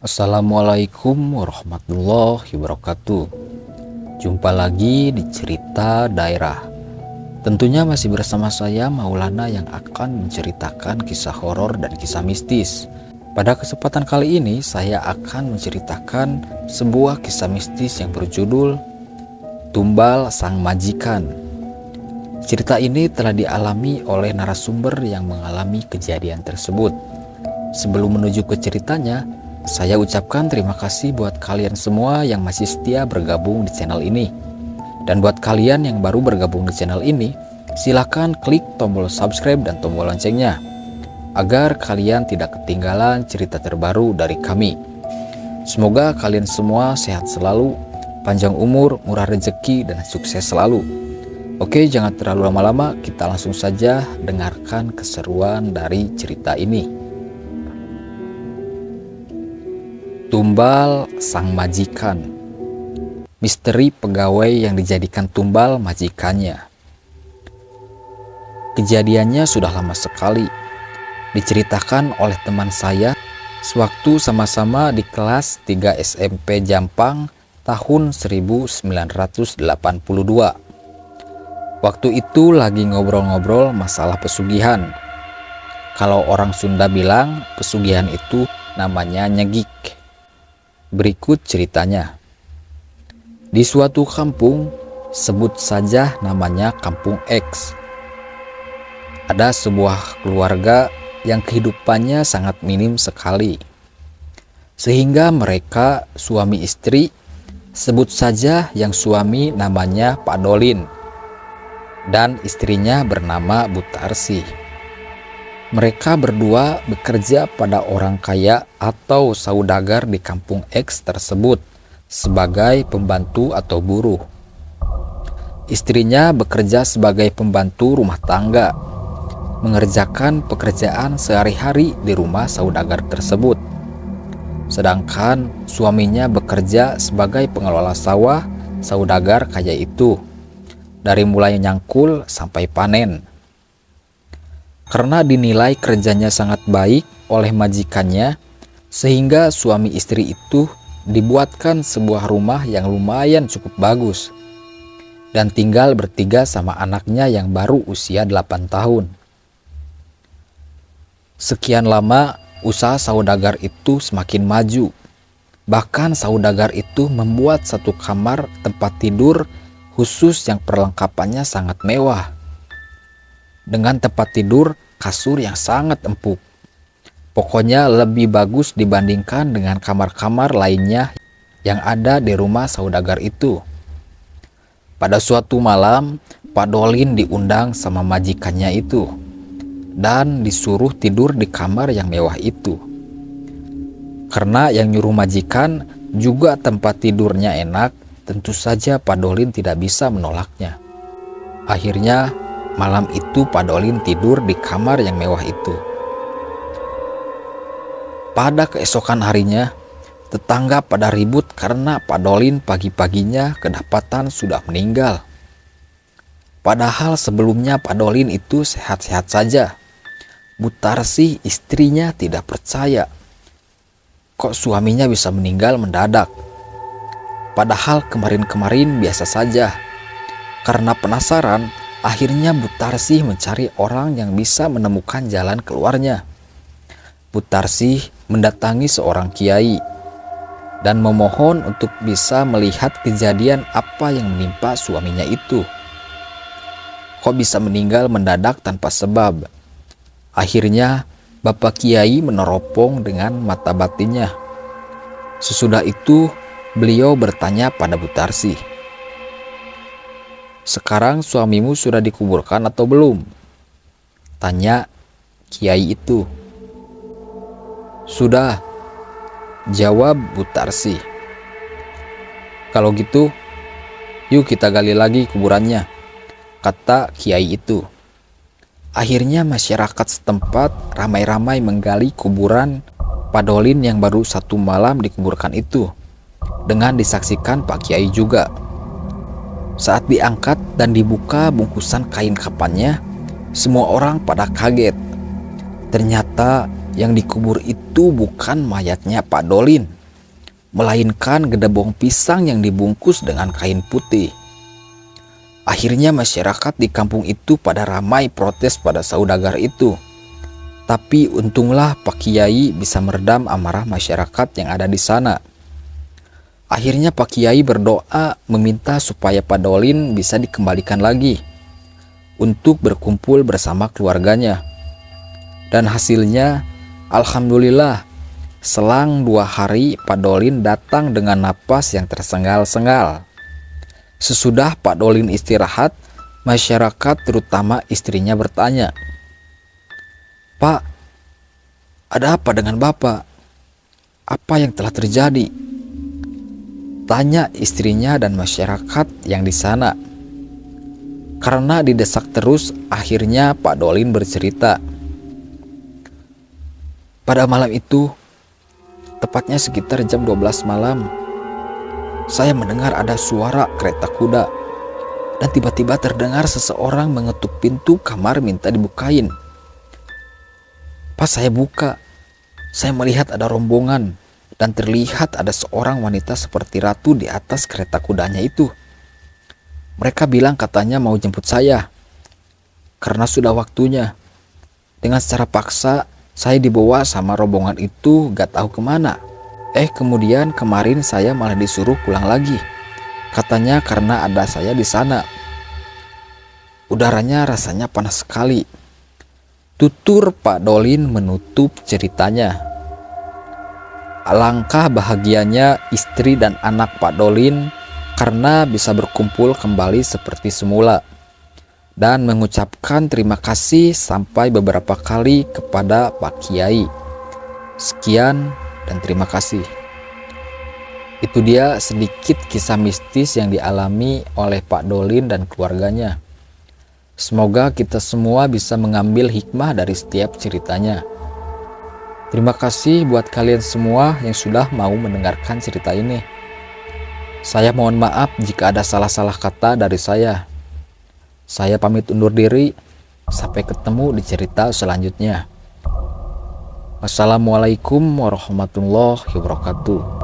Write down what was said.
Assalamualaikum warahmatullahi wabarakatuh. Jumpa lagi di cerita daerah. Tentunya masih bersama saya Maulana yang akan menceritakan kisah horor dan kisah mistis. Pada kesempatan kali ini saya akan menceritakan sebuah kisah mistis yang berjudul Tumbal Sang Majikan. Cerita ini telah dialami oleh narasumber yang mengalami kejadian tersebut. Sebelum menuju ke ceritanya, saya ucapkan terima kasih buat kalian semua yang masih setia bergabung di channel ini. Dan buat kalian yang baru bergabung di channel ini, silakan klik tombol subscribe dan tombol loncengnya agar kalian tidak ketinggalan cerita terbaru dari kami. Semoga kalian semua sehat selalu, panjang umur, murah rezeki, dan sukses selalu. Oke, jangan terlalu lama-lama, kita langsung saja dengarkan keseruan dari cerita ini. Tumbal Sang Majikan. Misteri pegawai yang dijadikan tumbal majikannya. Kejadiannya sudah lama sekali. Diceritakan oleh teman saya sewaktu sama-sama di kelas 3 SMP Jampang tahun 1982. Waktu itu lagi ngobrol-ngobrol masalah pesugihan. Kalau orang Sunda bilang pesugihan itu namanya nyegik. Berikut ceritanya. Di suatu kampung, sebut saja namanya Kampung X. Ada sebuah keluarga yang kehidupannya sangat minim sekali. Sehingga mereka suami istri, sebut saja yang suami namanya Pak Dolin dan istrinya bernama Bu Tarsih. Mereka berdua bekerja pada orang kaya atau saudagar di kampung X tersebut sebagai pembantu atau buruh. Istrinya bekerja sebagai pembantu rumah tangga, mengerjakan pekerjaan sehari-hari di rumah saudagar tersebut. Sedangkan suaminya bekerja sebagai pengelola sawah saudagar kaya itu, dari mulai nyangkul sampai panen. Karena dinilai kerjanya sangat baik oleh majikannya, sehingga suami istri itu dibuatkan sebuah rumah yang lumayan cukup bagus dan tinggal bertiga sama anaknya yang baru usia 8 tahun. Sekian lama usaha saudagar itu semakin maju. Bahkan saudagar itu membuat satu kamar tempat tidur khusus yang perlengkapannya sangat mewah, dengan tempat tidur kasur yang sangat empuk. Pokoknya lebih bagus dibandingkan dengan kamar-kamar lainnya yang ada di rumah saudagar itu. Pada suatu malam, Pak Dolin diundang sama majikannya itu dan disuruh tidur di kamar yang mewah itu. Karena yang nyuruh majikan juga tempat tidurnya enak, tentu saja Pak Dolin tidak bisa menolaknya. Akhirnya malam itu Pak Dolin tidur di kamar yang mewah itu. Pada keesokan harinya, tetangga pada ribut karena Pak Dolin pagi-paginya kedapatan sudah meninggal. Padahal sebelumnya Pak Dolin itu sehat-sehat saja. Bu Tarsih istrinya tidak percaya. Kok suaminya bisa meninggal mendadak? Padahal kemarin-kemarin biasa saja. Karena penasaran, akhirnya Bu Tarsih mencari orang yang bisa menemukan jalan keluarnya. Bu Tarsih mendatangi seorang kiai dan memohon untuk bisa melihat kejadian apa yang menimpa suaminya itu. Kok bisa meninggal mendadak tanpa sebab? Akhirnya Bapak Kiai meneropong dengan mata batinnya. Sesudah itu beliau bertanya pada Bu Tarsih, "Sekarang suamimu sudah dikuburkan atau belum?" tanya kiai itu. "Sudah," jawab Bu Tarsih. "Kalau gitu, yuk kita gali lagi kuburannya," kata kiai itu. Akhirnya masyarakat setempat ramai-ramai menggali kuburan Pak Dolin yang baru 1 malam dikuburkan itu, dengan disaksikan Pak Kiai juga. Saat diangkat dan dibuka bungkusan kain kafannya, semua orang pada kaget. Ternyata yang dikubur itu bukan mayatnya Pak Dolin, melainkan gedebong pisang yang dibungkus dengan kain putih. Akhirnya masyarakat di kampung itu pada ramai protes pada saudagar itu. Tapi untunglah Pak Kiai bisa meredam amarah masyarakat yang ada di sana. Akhirnya Pak Kiai berdoa meminta supaya Pak Dolin bisa dikembalikan lagi untuk berkumpul bersama keluarganya. Dan hasilnya, alhamdulillah, selang 2 hari Pak Dolin datang dengan napas yang tersengal-sengal. Sesudah Pak Dolin istirahat, masyarakat terutama istrinya bertanya, "Pak, ada apa dengan Bapak? Apa yang telah terjadi?" Tanya istrinya dan masyarakat yang di sana. Karena didesak terus, akhirnya Pak Dolin bercerita. Pada malam itu, tepatnya sekitar jam 12 malam, saya mendengar ada suara kereta kuda dan tiba-tiba terdengar seseorang mengetuk pintu kamar minta dibukain. Pas saya buka, saya melihat ada rombongan dan terlihat ada seorang wanita seperti ratu di atas kereta kudanya itu. Mereka bilang katanya mau jemput saya karena sudah waktunya. Dengan secara paksa, saya dibawa sama rombongan itu gak tahu kemana. Kemudian kemarin saya malah disuruh pulang lagi. Katanya karena ada saya di sana. Udaranya rasanya panas sekali. Tutur Pak Dolin menutup ceritanya. Alangkah bahagianya istri dan anak Pak Dolin karena bisa berkumpul kembali seperti semula dan mengucapkan terima kasih sampai beberapa kali kepada Pak Kiai. Sekian dan terima kasih. Itu dia sedikit kisah mistis yang dialami oleh Pak Dolin dan keluarganya. Semoga kita semua bisa mengambil hikmah dari setiap ceritanya. Terima kasih buat kalian semua yang sudah mau mendengarkan cerita ini. Saya mohon maaf jika ada salah-salah kata dari saya. Saya pamit undur diri. Sampai ketemu di cerita selanjutnya. Wassalamualaikum warahmatullahi wabarakatuh.